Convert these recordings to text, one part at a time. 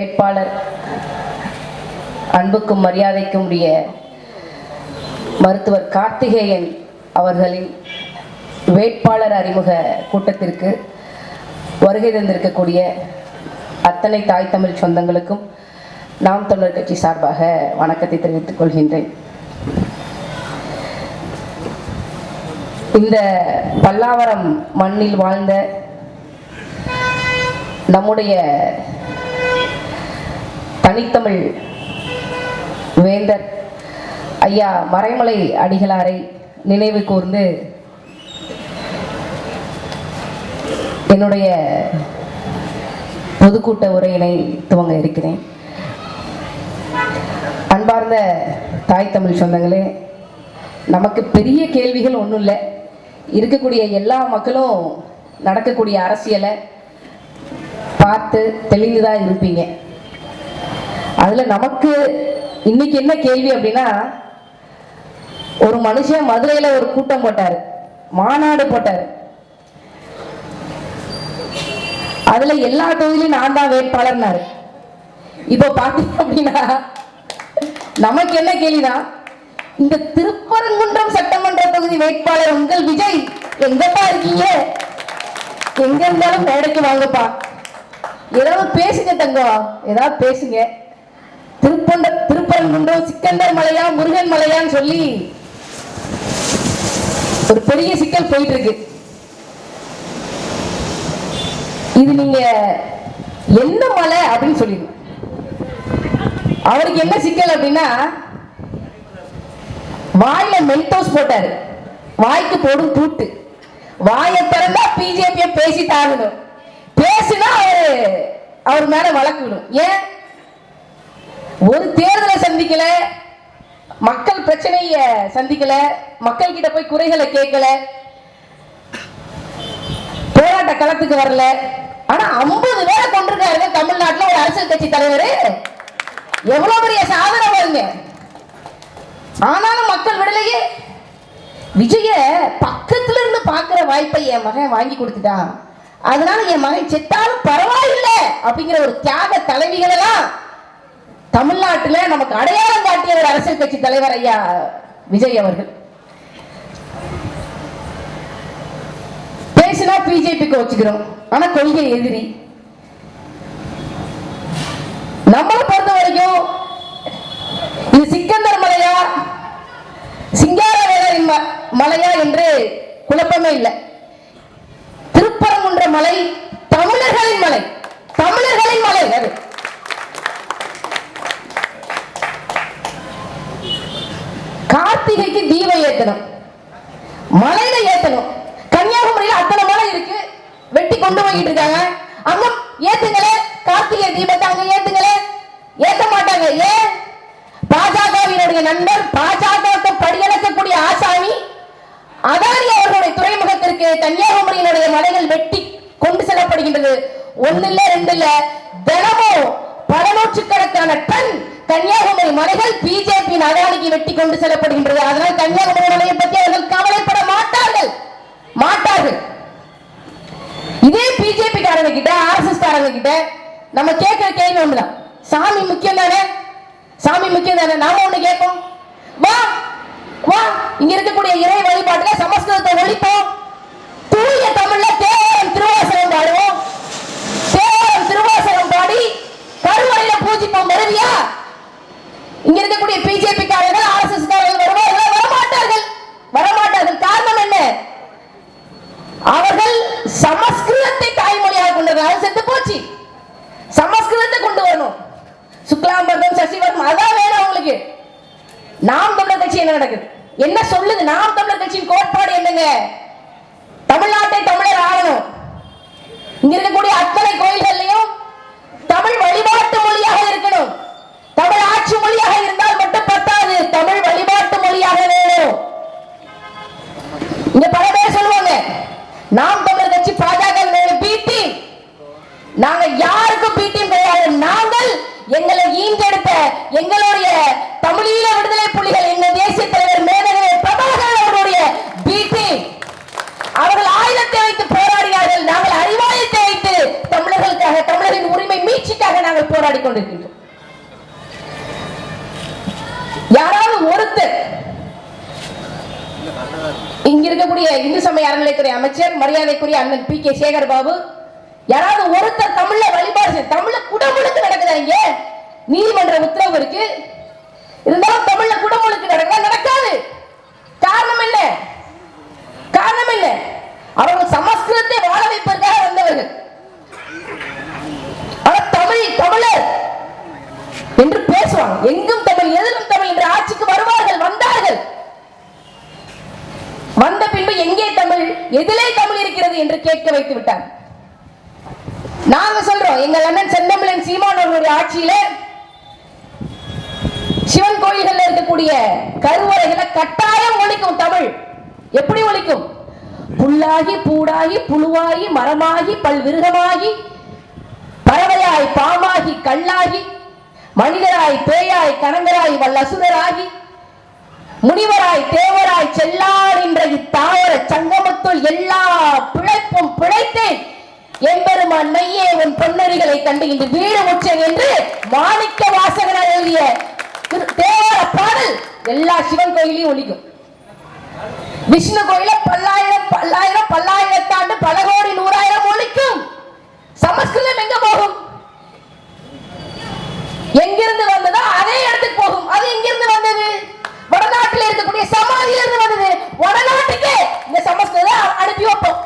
வேட்பாளர் அன்புக்கும் மரியாதைக்கும் உரிய மருத்துவர் கார்த்திகேயன் அவர்களின் வேட்பாளர் அறிமுக கூட்டத்திற்கு வருகை தந்திருக்கக்கூடிய அத்தனை தாய் தமிழ் சொந்தங்களுக்கும் நாம் தமிழர் கட்சி சார்பாக வணக்கத்தை தெரிவித்துக் கொள்கின்றேன். இந்த பல்லாவரம் மண்ணில் வாழ்ந்த நம்முடைய தனித்தமிழ் வேந்தர் ஐயா மறைமலை அடிகளாரை நினைவு கூர்ந்து என்னுடைய பொதுக்கூட்ட உரையினை துவங்க இருக்கிறேன். அன்பார்ந்த தாய் தமிழ் சொந்தங்களே, நமக்கு பெரிய கேள்விகள் ஒன்றும் இல்லை. இருக்கக்கூடிய எல்லா மக்களும் நடக்கக்கூடிய அரசியலை பார்த்து தெளிந்துதான் இருப்பீங்க. அதில் நமக்கு இன்னைக்கு என்ன கேள்வி அப்படின்னா, ஒரு மனுஷன் மதுரையில் ஒரு கூட்டம் போட்டார், மாநாடு போட்டார். அதுல எல்லா தொகுதியிலும் நான் தான் வேட்பாளர்னாரு. இப்போ பார்த்தீங்க அப்படின்னா நமக்கு என்ன கேள்விதான், இந்த திருப்பரங்குன்றம் சட்டமன்ற தொகுதி வேட்பாளர் உங்கள் விஜய் எங்கப்பா இருக்கீங்க? எங்க இருந்தாலும் மேடைக்கு வாங்கப்பா, ஏதாவது பேசுங்க தங்கம், ஏதாவது பேசுங்க. திருப்பரங்குன்றம் சிக்கந்தர் மலையா முருகன் மலையான்னு சொல்லி ஒரு பெரிய சிக்கல் போயிட்டு இருக்கு. இது நீங்க என்ன மலை அப்படின்னு சொல்லிடு. அவருக்கு என்ன சிக்கல் அப்படின்னா, வாயில மென்டோஸ் போட்டாரு, வாய்க்கு போடும் பூட்டு. வாயை திறந்தா பிஜேபியை பேசி தாங்கணும், பேசினா அவர் மேல வழக்கு விடும். ஏன்? ஒரு தேர்தலை சந்திக்கல, மக்கள் பிரச்சனைய சந்திக்கல, மக்கள் கிட்ட போய் குறைகளை கேட்கல, போராட்ட களத்துக்கு வரல. ஆனா 50 பேரை கொண்டிருக்காரு தமிழ்நாட்டில் ஒரு அரசியல் கட்சி தலைவர். எவ்வளவு பெரிய சாதனை பாருங்க. ஆனாலும் மக்கள் விடலையே. விஜய பக்கத்துல இருந்து பாக்குற வாய்ப்பை என் மகன் வாங்கி கொடுத்துட்டான், அதனால என் மகன் செத்தாலும் பரவாயில்லை அப்படிங்கிற ஒரு தியாக தலைவிகள் எல்லாம் தமிழ்நாட்டில் நமக்கு அடையாளம் காட்டிய ஒரு அரசியல் கட்சி தலைவர் ஐயா விஜய் அவர்கள். பேசினா பிஜேபிக்கு வச்சுக்கிறோம், ஆனா கொள்கை எதிரி. நம்மளை பொறுத்த வரைக்கும் இது சிக்கந்தர் மலையா சிங்காரவேலரின் மலையா என்று குழப்பமே இல்லை. திருப்பரங்குன்ற மலை தமிழர்களின் மலை, தமிழர்களின் மலை. அது கார்த்திகைக்கு தீபம் ஏத்தணும், மலையில ஏத்தணும். கன்னியாகுமரியில அத்தனை மலை இருக்கு, வெட்டி கொண்டு போயிட்டு இருக்காங்க. அங்க ஏத்துங்களே, கார்த்திகை தீபத்தை அங்க ஏத்துங்களே, ஏத்த மாட்டாங்க. ஏன்? பாஜகவினுடைய நண்பர், பாஜக படியளக்கக்கூடிய ஆசாமி அதானி அவர்களுடைய துறைமுகத்திற்கு கன்னியாகுமரியினுடைய மலைகள் வெட்டி கொண்டு செல்லப்படுகின்றது. ஒன்னு இல்ல, ரெண்டு இல்ல, தினமும் பல நூற்றுக்கணக்கான டன் கன்னியாகுமரி மலைகள் பிஜேபி அதானிக்கு வெட்டி கொண்டு செல்லப்படுகின்றது. அதனால் கன்னியாகுமரி மலையை பற்றி அவர்கள் கவலைப்பட மாட்டார்கள். இதே பிஜேபி காரங்க கிட்ட, ஆர்எஸ்எஸ் காரங்க கிட்ட நம்ம கேட்கிற கேள்வி ஒண்ணுதான், சாமி முக்கியம் தானே, சாமி முக்கியம் தானே. நாம ஒண்ணு கேட்போம், வா வா இங்க இருக்கக்கூடிய இறை வழிபாட்டுல சமஸ்கிருதத்தை ஒழிப்போம், தூய தமிழ்ல தேவன் திருவாசகம் பாடுவோம், தேவன் திருவாசகம் பாடி கருவறையில பூஜிப்போம். வருவியா? இங்க இருக்கக்கூடிய பிஜேபி காரர்கள், ஆர்எஸ்எஸ் காரர்கள் வருவார்கள்? வரமாட்டார்கள். காரணம் என்ன? அவர்கள் சமஸ்கிருதத்தை தாய்மொழியாக கொண்டது செத்து போச்சு. சமஸ்கிருதத்தை கொண்டு வரணும். சுக்லாம்பரம் சசிவர்மம் அதான் வேணும் அவங்களுக்கு. நாம் தமிழர் கட்சி என்ன நடக்குது, என்ன சொல்லுது? நாம் தமிழர் கட்சியின் கோட்பாடு என்னங்க? தமிழ்நாட்டை தமிழர் ஆளணும். இங்க இருக்கக்கூடிய அத்தனை கோயில்கள்லையும் தமிழ் வழிபாட்டு மொழியாக இருக்கணும். தமிழ் ஆட்சி மொழியாக இருந்தால் மட்டும் பத்தாது, தமிழ் வழிபாட்டு மொழியாக வேணும். இங்க பல பேர் சொல்லுவாங்க, நாம் தமிழர் கட்சி பாஜக பீட்டி. நாங்க யாருக்கும் பீட்டியும் கிடையாது. நாங்கள் எங்களை ஈண்டெடுத்த எங்களுடைய தமிழீழ விடுதலை புலிகள், எங்கள் தேசிய தலைவர் மேதகவே பிரபாகரன் அவருடைய பீட்டி. அவர்கள் ஆயுதத்தை வைத்து போராடினார்கள், நாங்கள் அறிவாயத்தை வைத்து தமிழர்களுக்காக, தமிழரின் உரிமை மீட்சிக்காக நாங்கள் போராடி கொண்டிருக்கிறோம். கொண்டிருக்கின்றோம். யாராவது ஒருத்தர் இங்க இருக்கக்கூடிய இந்து சமய அறநிலையத்துறை அமைச்சர் மரியாதைக்குரிய அண்ணன் பி.கே. சேகர் பாபு, யாராவது ஒருத்தர் தமிழ்ல வழிபாடு தமிழ்ல குடமுழுக்கு நடக்குதா? இங்க நீதிமன்ற உத்தரவு இருக்கு, இருந்தாலும் தமிழ்ல குடமுழுக்கு நடக்காது. காரணம் என்ன? காரணம் என்ன? அவர்கள் சமஸ்கிருதத்தை வாழ வைப்பதற்காக வந்தவர்கள். அவர் தமிழர் என்று பேசுவாங்க. எங்கும் தமிழ், எதிலும் தமிழ் என்று ஆட்சிக்கு வருவார்கள், வந்தார்கள். வந்த பின்பு எங்கே தமிழ், எதிலே தமிழ் இருக்கிறது என்று கேட்க வைத்து விட்டார். நாங்க சொல்றோம், எங்கள் அண்ணன் செந்தமிழன் சீமான் அவர்களுடைய ஆட்சியில சிவன் கோயில்கள் இருக்கக்கூடிய கருவறைகளை கட்டாயம் ஒழிக்கும் தமிழ். எப்படி ஒழிக்கும்? புல்லாகி பூடாகி புழுவாகி மரமாகி பல்விருகமாகி பறவையாய் பாமாகி கல்லாகி மனிதராய் பேயாய் கணங்கராய் வல்லசுரராகி முனிவராய் தேவராய் செல்லார் என்ற இத்தாவர சங்கமத்துள் எல்லா பிழைப்பும் பிழைத்தேன் எம்பெருமான் மையே உன் பொன்னறிகளை கண்டு இன்று வீடு உச்சன் என்று மாணிக்க வாசகனார் எழுதிய தேவார பாடல் எல்லா சிவன் கோயிலையும் ஒழிக்கும். விஷ்ணு கோயில பல்லாயிரத்தாண்டு பல கோடி 100,000 ஒழிக்கும். சமஸ்கிருதம் எங்க போகும்? எங்கிருந்து வந்ததோ அதே இடத்துக்கு போகும். அது எங்கிருந்து வந்தது? வடநாட்டில் இருக்கக்கூடிய சமாதியில இருந்து வந்தது. வடநாட்டுக்கு இந்த சமஸ்கிருதம் அனுப்பி வைப்போம்.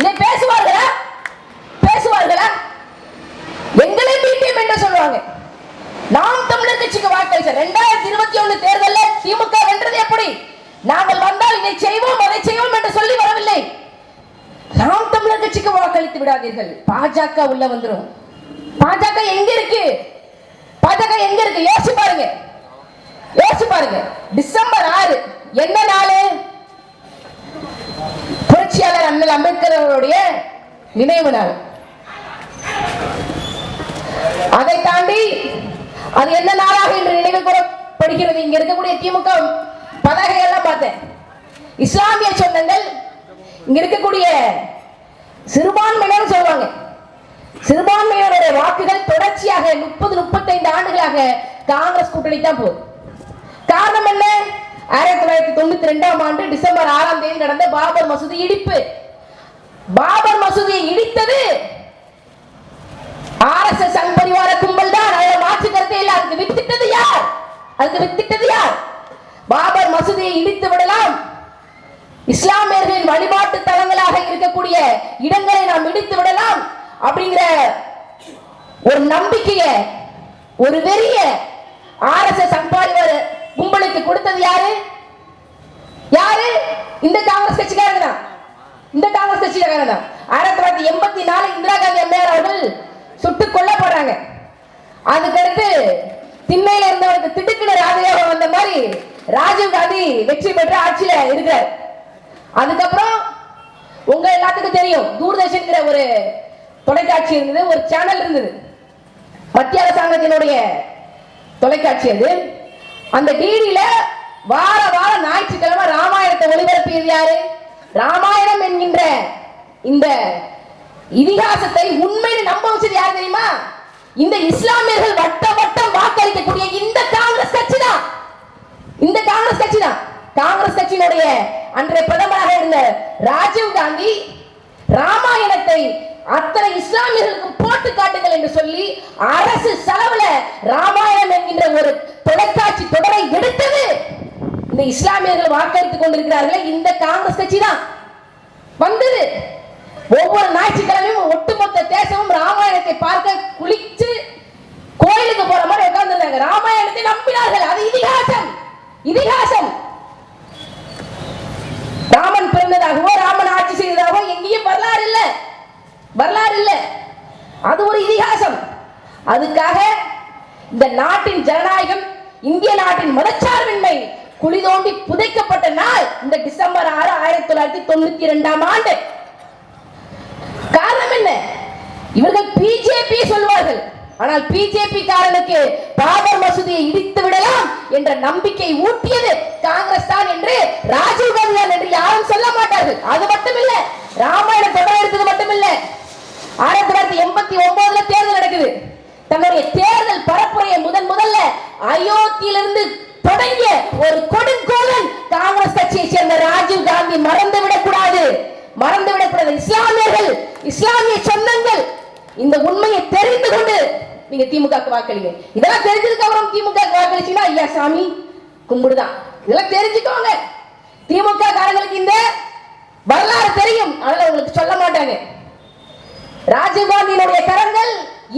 இதை பேசுவார்களா? பேசுவார்களா? எங்களை பிடிஎம் என்று சொல்லுவாங்க. நாம் தமிழர் கட்சிக்கு வாக்களிச்ச 2021 தேர்தலில் திமுக வென்றது எப்படி? நாங்கள் வந்தால் இதை செய்வோம் அதை செய்வோம் என்று சொல்லி வரவில்லை. நாம் தமிழர் கட்சிக்கு வாக்களித்து விடாதீர்கள், பாஜக உள்ள வந்துரும். பாஜக எங்க இருக்கு? பாஜக எங்க இருக்கு? யோசிச்சு பாருங்க, யோசிச்சு பாருங்க. டிசம்பர் 6 என்ன நாள்? புரட்சியாளர் அண்ணல் அம்பேத்கர் அவருடைய நினைவு நாள். அதை தாண்டி அது என்ன நாளாக என்று நினைவு கூறப்படுகிறது? இங்க இருக்கக்கூடிய திமுக பதாகை எல்லாம் பார்த்தேன். இஸ்லாமிய சொந்தங்கள், இங்க இருக்கக்கூடிய சிறுபான்மையினர் சொல்லுவாங்க, சிறுபான்மையினருடைய வாக்குகள் தொடர்ச்சியாக 30-35 ஆண்டுகளாக காங்கிரஸ் கூட்டணி தான் போகுது. காரணம் என்ன? 1992ஆம் ஆண்டு டிசம்பர் 6ஆம் தேதி நடந்த பாபர் மசூதி இடிப்பு. பாபர் மசூதியை இடித்தது RSS சங்பரிவார கும்பல் தான். அதில் மாற்று கருத்தே இல்லை. அதுக்கு வித்திட்டது யார்? அதுக்கு வித்திட்டது யார்? பாபர் மசூதியை இடித்து விடலாம், இஸ்லாமியர்களின் வழிபாட்டு தலங்களாக இருக்கக்கூடிய இடங்களை நாம் இடித்து விடலாம் அப்படிங்கிற ஒரு நம்பிக்கையை, ஒரு வெறிய RSS சங்பரிவார கும்பலுக்கு கொடுத்தது யாரு? யாரு? இந்த காங்கிரஸ் கட்சிக்காரங்க தான். இந்த காங்கிரஸ் கட்சிக்காரங்க தான். 1984 இந்திரா காந்தி அம்மையார் அவர்கள் சுட்டுக் கொல்லப்படுறாங்க. அதுக்கடுத்து திண்ணையில இருந்தவருக்கு திடுக்கிற ராஜயோகம் வந்த மாதிரி ராஜீவ் காந்தி வெற்றி பெற்று ஆட்சியில இருக்கிறார். அதுக்கப்புறம் உங்க எல்லாத்துக்கும் தெரியும், தூர்தர்ஷன்ங்கிற ஒரு தொலைக்காட்சி இருந்தது, ஒரு சேனல் இருந்தது, மத்திய அரசாங்கத்தினுடைய தொலைக்காட்சி. அது அந்த டிவியில வார வாரம் ஞாயிற்றுக்கிழமை ராமாயணத்தை ஒளிபரப்பியது யாரு? ராமாயணம் என்கின்ற இந்த இதிகாசத்தை உண்மையை நம்ப வச்சது யார் தெரியுமா? இந்த இஸ்லாமியர்கள் வட்டம் வாக்களிக்கக்கூடிய இந்த காங்கிரஸ் கட்சி தான். இந்த காங்கிரஸ் கட்சி தான். காங்கிரஸ் கட்சியினுடைய அன்றைய பிரதமராக இருந்த ராஜீவ் காந்தி ராமாயணத்தை அத்தனை இஸ்லாமியர்களுக்கு போட்டு காட்டுங்கள் என்று சொல்லி அரசு செலவுல ராமாயணம் என்கின்ற ஒரு தொலைக்காட்சி தொடரை எடுத்தது இந்த இஸ்லாமியர்கள் வாக்களித்துக் கொண்டிருக்கிறார்களே இந்த காங்கிரஸ் கட்சி தான் வந்தது. ஒவ்வொரு ஞாயிற்றுக்கிழமையும் ஒட்டுமொத்த தேசமும் ராமாயணத்தை பார்க்க குளிச்சு கோயிலுக்கு போற மாதிரி உட்கார்ந்து ராமாயணத்தை நம்பினார்கள். அது இதிகாசம். இதிகாசம். ராமன் பிறந்ததாகவோ ராமன் ஆட்சி செய்ததாகவோ எங்கேயும் வரலாறு இல்ல, வரலாறு இல்ல. அது ஒரு இதிகாசம். அதுக்காக இந்த நாட்டின் ஜனநாயகம், இந்திய நாட்டின் மதச்சார்பின்மை குழி தோண்டி புதைக்கப்பட்ட நாள் இந்த டிசம்பர் 6 1992ஆம் ஆண்டு. காரணம் என்ன? இவர்கள் பிஜேபி சொல்வார்கள், ஆனால் பிஜேபி காரனுக்கு பாபர் மசூதியை இடித்து விடலாம் என்ற நம்பிக்கை ஊட்டியது காங்கிரஸ் தான் என்று ராஜீவ் காந்தி தான் என்று யாரும் சொல்ல மாட்டார்கள். அது மட்டுமில்ல, ராமாயண தொடர் எடுத்தது மட்டுமில்ல, 1989 தேர்தல் நடக்குது. தன்னுடைய தேர்தல் பரப்புரையை முதல்ல அயோத்தியிலிருந்து தொடங்கிய ஒரு கொடுங்கோலன் காங்கிரஸ் கட்சியை சேர்ந்த ராஜீவ் காந்தி மறந்துவிடக் கூடாது. இஸ்லாமியர்கள், இஸ்லாமிய சொந்தங்கள் இந்த உண்மையை தெரிந்து கொண்டு நீங்க திமுக வாக்களிங்க. இதெல்லாம் தெரிஞ்சதுக்கு அப்புறம் திமுக வாக்களிச்சீங்கன்னா ஐயா சாமி கும்பிடுதான். இதெல்லாம் தெரிஞ்சுக்கோங்க. திமுக காரங்களுக்கு இந்த வரலாறு தெரியும், அதனால உங்களுக்கு சொல்ல மாட்டாங்க. ராஜீவ்காந்தியினுடைய கரங்கள்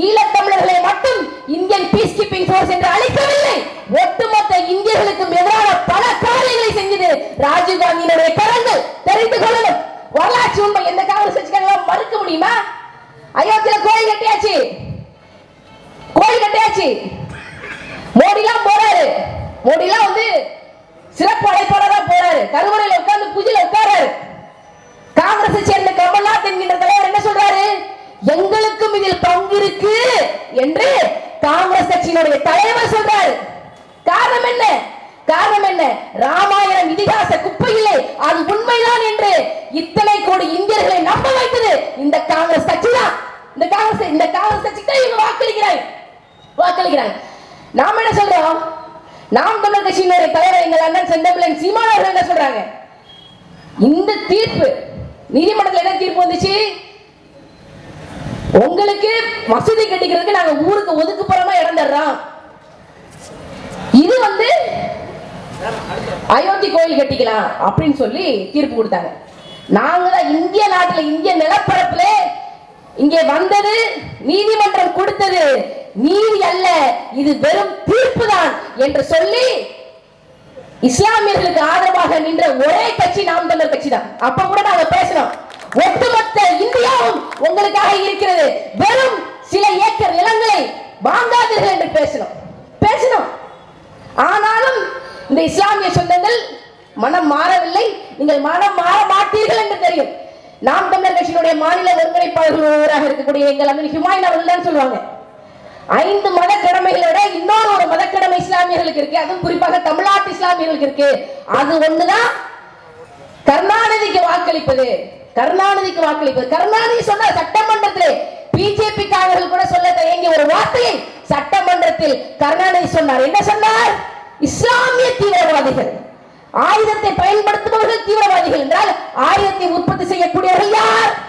ஈழத்தமிழர்களை மட்டும் இந்தியன் பீஸ் கீப்பிங் ஃபோர்ஸ் என்று அழைக்கவில்லை, ஒட்டுமொத்த இந்தியர்களுக்கும் எதிரான பல காரியங்களை செஞ்சது ராஜீவ்காந்தியினுடைய கரங்கள். தெரிந்து கொள்ளணும். வரலாற்று உண்மை எந்த காங்கிரஸ் கட்சிக்காரங்களும் மறுக்க முடியுமா? அயோத்தியில கோயில் கட்டியாச்சு, மோடிலாம் போறாரு. மோடிலாம் வந்து சிறப்பு அழைப்பாளரா போறாரு, கருவறையில உட்கார்ந்து பூஜையில உட்காராரு. காங்கிரஸ் சேர்ந்த கமல்நாத் என்கின்ற தலைவர் என்ன சொல்றாரு? எங்களுக்கும் இதில் பங்கு இருக்கு என்று காங்கிரஸ் கட்சியினுடைய தலைவர் சொல்றாரு. காரணம் என்ன? ராமாயணம் இதிகாச குப்பையிலே அது உண்மைதான் என்று இத்தனை கோடி இந்தியர்களை நம்ப வைத்தது இந்த காங்கிரஸ் கட்சி தான். இந்த காங்கிரஸ் கட்சி தான் இவங்க வாக்களிக்கிறாங்க. நாம என்ன சொல்றோம்? நாம் தமிழர் கட்சியினுடைய தலைவர் எங்கள் அண்ணன் செந்தமிழன் சீமான் அவர்கள் என்ன சொல்றாங்க? இந்த தீர்ப்பு நீதிமன்றத்தில் என்ன தீர்ப்பு வந்துச்சு? உங்களுக்கு மசூதி கட்டிக்கிறதுக்கு நாங்க ஊருக்கு ஒதுக்குப்புறமா இடம் தர்றோம். இது வந்து அயோத்தி கோயில் கட்டிக்கலாம் அப்படின்னு சொல்லி தீர்ப்பு கொடுத்தாங்க. நாங்க தான் இந்திய நாட்டில், இந்திய நிலப்பரப்புல இங்கே வந்தது நீதிமன்றம் கொடுத்தது நீதி அல்ல, இது வெறும் தீர்ப்பு தான் என்று சொல்லி இஸ்லாமியர்களுக்கு ஆதரவாக நின்ற ஒரே கட்சி நாம் தமிழர் கட்சி தான். அப்ப கூட நாங்க பேசணும், ஒட்டுமொத்த இந்தியாவும் உங்களுக்காக இருக்கிறது, வெறும் சில ஏக்கர் நிலங்களை வாங்காதீர்கள் என்று பேசணும். ஆனாலும் இந்த இஸ்லாமிய சொந்தங்கள் மனம் மாறவில்லை. நீங்கள் மனம் மாற மாட்டீர்கள் என்று தெரியும். நாம் தமிழர் கட்சியினுடைய மாநில ஒருங்கிணைப்பாளர்கள் ஒருவராக இருக்கக்கூடிய எங்கள் அண்ணன் ஹுமாயூன் அவர்கள் தான் சொல்லுவாங்க, 5 மத கடமைகளை விட இன்னொரு மதக்கடமை இஸ்லாமியர்களுக்கு இருக்கு, அதுவும் குறிப்பாக தமிழ்நாட்டு இஸ்லாமியர்களுக்கு இருக்கு. அது ஒண்ணுதான் கருணாநிதிக்கு வாக்களிப்பது. கருணாநிதி சொன்ன சட்டமன்றத்தில் பிஜேபி காரர்கள் கூட சொல்ல தயங்கிய ஒரு வார்த்தையை சட்டமன்றத்தில் கருணாநிதி சொன்னார். என்ன சொன்னார்? இஸ்லாமிய தீவிரவாதிகள், ஆயுதத்தை பயன்படுத்துபவர்கள் தீவிரவாதிகள் என்றால் ஆயுதத்தை உற்பத்தி செய்யக்கூடியவர்கள் யார்?